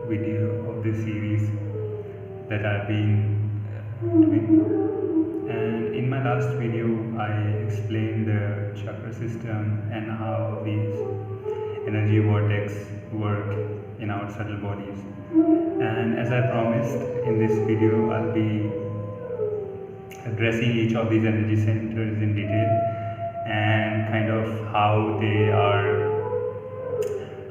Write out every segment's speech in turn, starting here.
video of this series that I've been doing. And in my last video, I explained the chakra system and how these energy vortex work in our subtle bodies. And as I promised, in this video, I'll be addressing each of these energy centers in detail and kind of how they are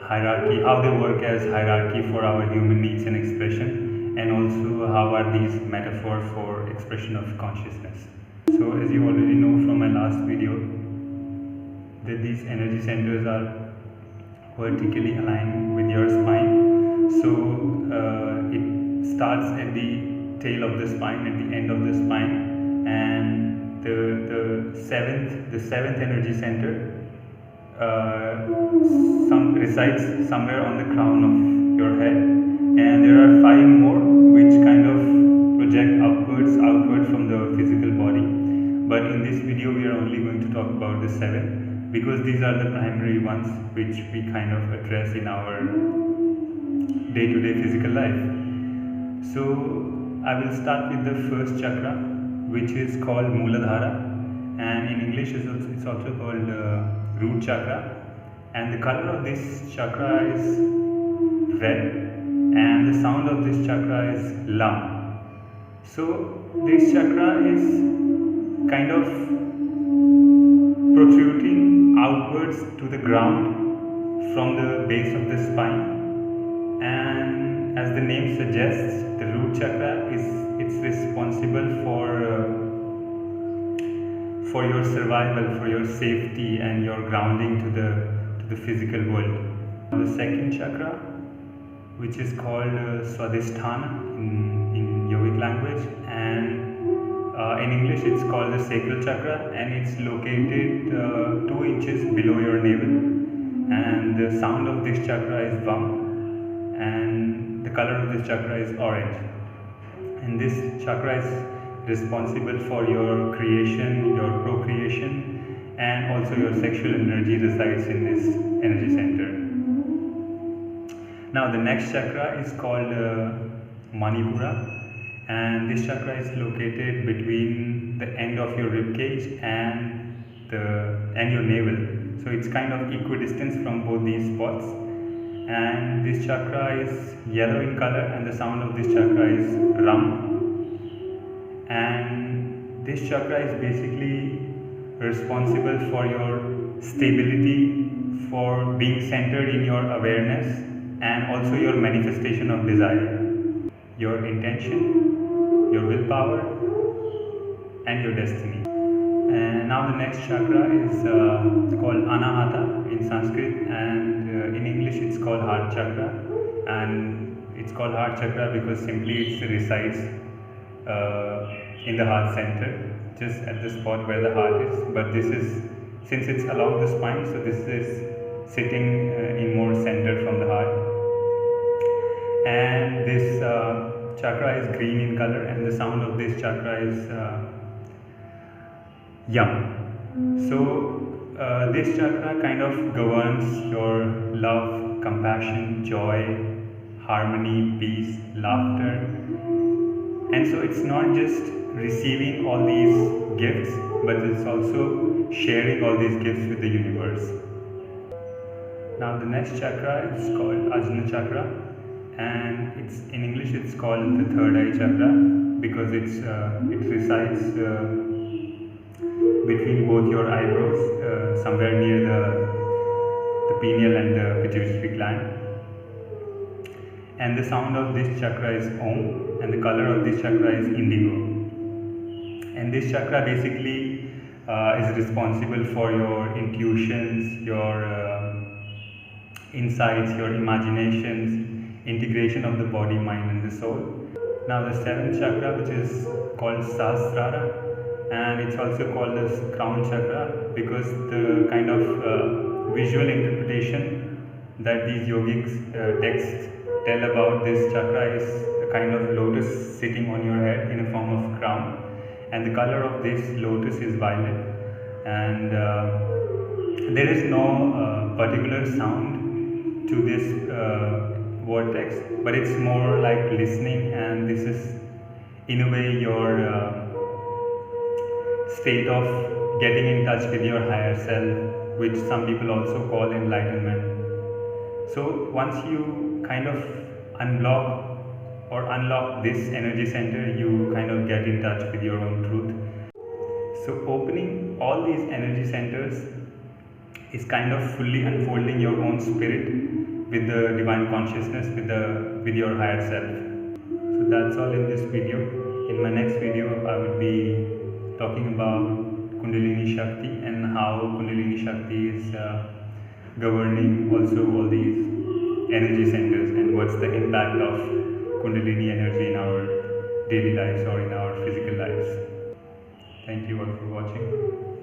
hierarchy, how they work as hierarchy for our human needs and expression, and also how are these metaphor for expression of consciousness. So as you already know from my last video, that these energy centers are vertically aligned with your spine. So it starts at the tail of the spine, at the end of the spine, and the seventh energy center resides somewhere on the crown of your head, and there are 5 more which kind of project outward from the physical body. But in this video we are only going to talk about the 7 because these are the primary ones which we kind of address in our day-to-day physical life. So I will start with the first chakra, which is called Mooladhara, and in English it's also called root chakra, and the color of this chakra is red, and the sound of this chakra is lam. So this chakra is kind of protruding outwards to the ground from the base of the spine, and as the name suggests, the root chakra it's responsible for your survival, for your safety and your grounding to the physical world. The second chakra, which is called Swadhisthana in yogic language, and in English it's called the sacral chakra, and it's located 2 inches below your navel, and the sound of this chakra is Vam, and the color of this chakra is orange, and this chakra is responsible for your creation, your procreation, and also your sexual energy resides in this energy center. Now the next chakra is called Manipura, and this chakra is located between the end of your rib cage and your navel. So it's kind of equidistant from both these spots, and this chakra is yellow in color, and the sound of this chakra is Ram. And this chakra is basically responsible for your stability, for being centered in your awareness, and also your manifestation of desire, your intention, your willpower, and your destiny. And now the next chakra is called Anahata in Sanskrit, and in English it's called heart chakra, and it's called heart chakra because simply it resides in the heart center, just at the spot where the heart is. But this is, since it's along the spine, so this is sitting in more center from the heart. And this chakra is green in color, and the sound of this chakra is Yam. So this chakra kind of governs your love, compassion, joy, harmony, peace, laughter. And so it's not just receiving all these gifts, but it's also sharing all these gifts with the universe. Now the next chakra is called Ajna chakra, and it's in English it's called the third eye chakra because it resides between both your eyebrows, somewhere near the pineal and the pituitary gland. And the sound of this chakra is Om, and the color of this chakra is indigo. And this chakra basically is responsible for your intuitions, your insights, your imaginations, integration of the body, mind, and the soul. Now the 7th chakra, which is called Sahasrara, and it's also called the crown chakra because the kind of visual interpretation that these yogic texts tell about this chakra is a kind of lotus sitting on your head in a form of crown, and the color of this lotus is violet, and there is no particular sound to this vortex, but it's more like listening, and this is in a way your state of getting in touch with your higher self, which some people also call enlightenment. So once you kind of unblock or unlock this energy center, you kind of get in touch with your own truth. So opening all these energy centers is kind of fully unfolding your own spirit with the divine consciousness, with your higher self. So that's all in this video. In my next video I will be talking about Kundalini Shakti and how Kundalini Shakti is governing also all these energy centers, and what's the impact of Kundalini energy in our daily lives or in our physical lives. Thank you all for watching.